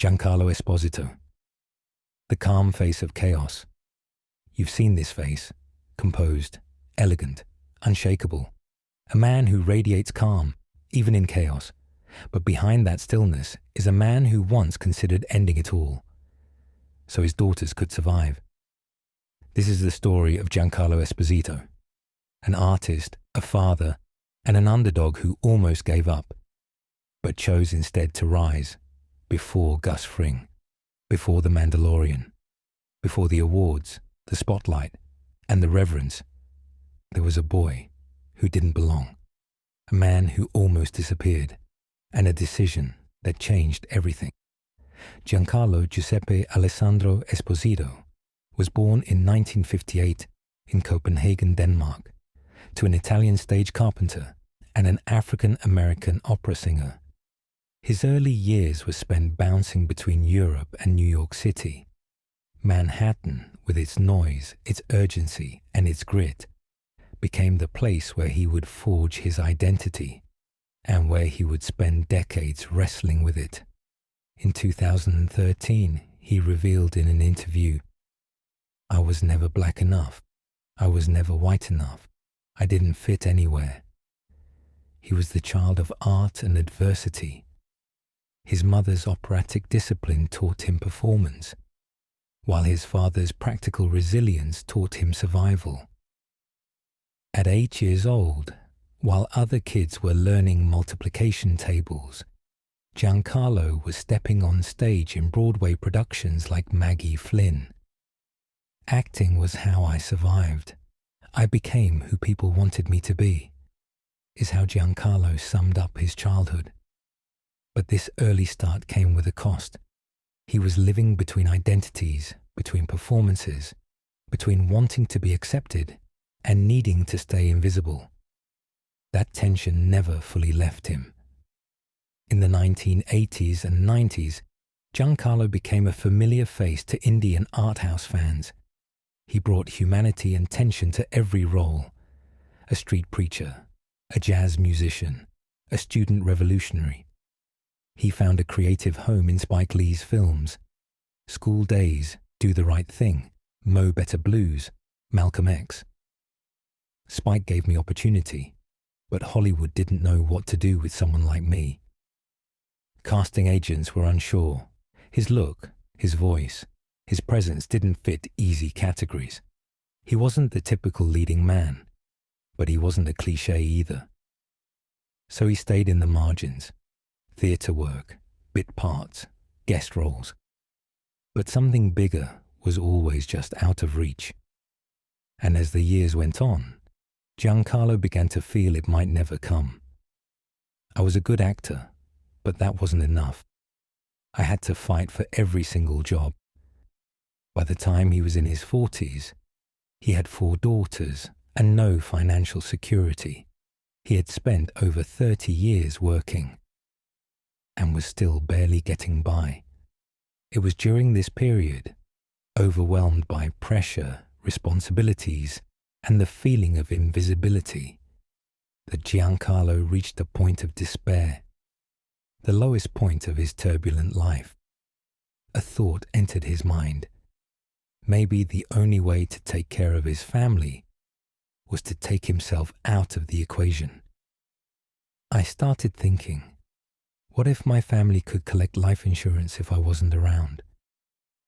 Giancarlo Esposito. The calm face of chaos. You've seen this face, composed, elegant, unshakable. A man who radiates calm, even in chaos. But behind that stillness is a man who once considered ending it all, so his daughters could survive. This is the story of Giancarlo Esposito, an artist, a father, and an underdog who almost gave up, but chose instead to rise before Gus Fring, before The Mandalorian, before the awards, the spotlight, and the reverence. There was a boy who didn't belong, a man who almost disappeared, and a decision that changed everything. Giancarlo Giuseppe Alessandro Esposito was born in 1958 in Copenhagen, Denmark, to an Italian stage carpenter and an African-American opera singer. His early years were spent bouncing between Europe and New York City. Manhattan, with its noise, its urgency, and its grit, became the place where he would forge his identity and where he would spend decades wrestling with it. In 2013, he revealed in an interview, "I was never black enough. I was never white enough. I didn't fit anywhere." He was the child of art and adversity. His mother's operatic discipline taught him performance, while his father's practical resilience taught him survival. At 8 years old, while other kids were learning multiplication tables, Giancarlo was stepping on stage in Broadway productions like Maggie Flynn. "Acting was how I survived. I became who people wanted me to be," is how Giancarlo summed up his childhood. But this early start came with a cost. He was living between identities, between performances, between wanting to be accepted and needing to stay invisible. That tension never fully left him. In the 1980s and 90s, Giancarlo became a familiar face to indie and art house fans. He brought humanity and tension to every role. A street preacher, a jazz musician, a student revolutionary. He found a creative home in Spike Lee's films. School Days, Do the Right Thing, Mo Better Blues, Malcolm X. Spike gave me opportunity, but Hollywood didn't know what to do with someone like me. Casting agents were unsure. His look, his voice, his presence didn't fit easy categories. He wasn't the typical leading man, but he wasn't a cliché either. So he stayed in the margins. Theatre work, bit parts, guest roles. But something bigger was always just out of reach. And as the years went on, Giancarlo began to feel it might never come. I was a good actor, but that wasn't enough. I had to fight for every single job. By the time he was in his 40s, he had 4 daughters and no financial security. He had spent over 30 years working and was still barely getting by. It was during this period, overwhelmed by pressure, responsibilities, and the feeling of invisibility, that Giancarlo reached a point of despair, the lowest point of his turbulent life. A thought entered his mind. Maybe the only way to take care of his family was to take himself out of the equation. I started thinking, what if my family could collect life insurance if I wasn't around?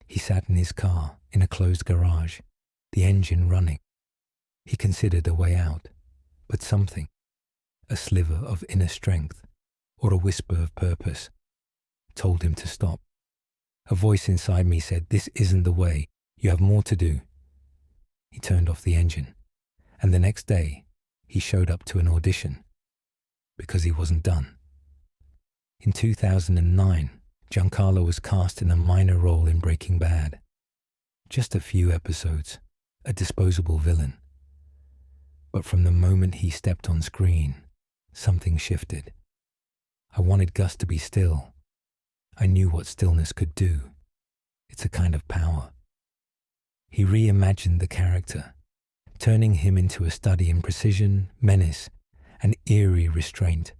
He sat in his car in a closed garage, the engine running. He considered a way out, but something, a sliver of inner strength or a whisper of purpose, told him to stop. A voice inside me said, "This isn't the way. You have more to do." He turned off the engine, and the next day he showed up to an audition because he wasn't done. In 2009, Giancarlo was cast in a minor role in Breaking Bad. Just a few episodes, a disposable villain. But from the moment he stepped on screen, something shifted. I wanted Gus to be still. I knew what stillness could do. It's a kind of power. He reimagined the character, turning him into a study in precision, menace, and eerie restraint.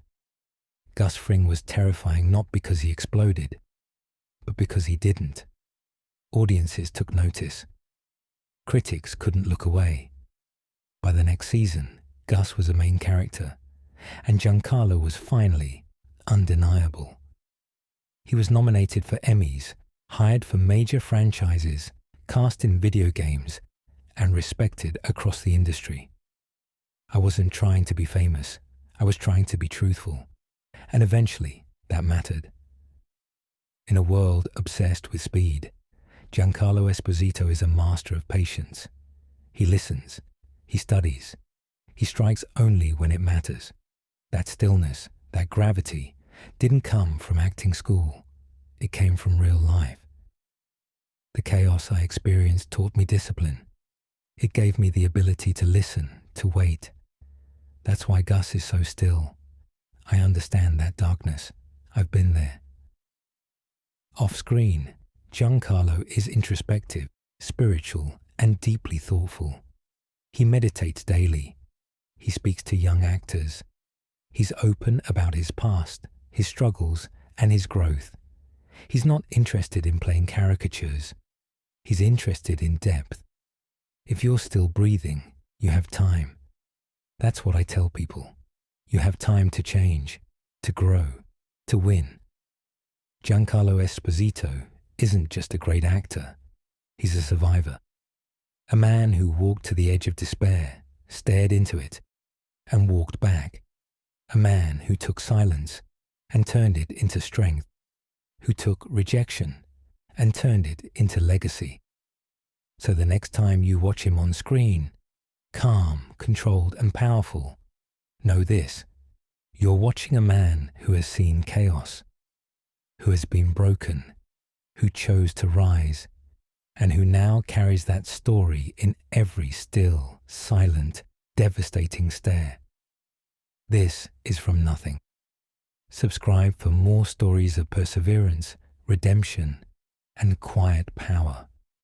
Gus Fring was terrifying not because he exploded, but because he didn't. Audiences took notice. Critics couldn't look away. By the next season, Gus was a main character, and Giancarlo was finally undeniable. He was nominated for Emmys, hired for major franchises, cast in video games, and respected across the industry. I wasn't trying to be famous. I was trying to be truthful. And eventually, that mattered. In a world obsessed with speed, Giancarlo Esposito is a master of patience. He listens. He studies. He strikes only when it matters. That stillness, that gravity, didn't come from acting school. It came from real life. The chaos I experienced taught me discipline. It gave me the ability to listen, to wait. That's why Gus is so still. I understand that darkness. I've been there. Off-screen, Giancarlo is introspective, spiritual, and deeply thoughtful. He meditates daily. He speaks to young actors. He's open about his past, his struggles, and his growth. He's not interested in playing caricatures. He's interested in depth. If you're still breathing, you have time. That's what I tell people. You have time to change, to grow, to win. Giancarlo Esposito isn't just a great actor. He's a survivor. A man who walked to the edge of despair, stared into it, and walked back. A man who took silence and turned it into strength. Who took rejection and turned it into legacy. So the next time you watch him on screen, calm, controlled, and powerful, know this: you're watching a man who has seen chaos, who has been broken, who chose to rise, and who now carries that story in every still, silent, devastating stare. This is From Nothing. Subscribe for more stories of perseverance, redemption, and quiet power.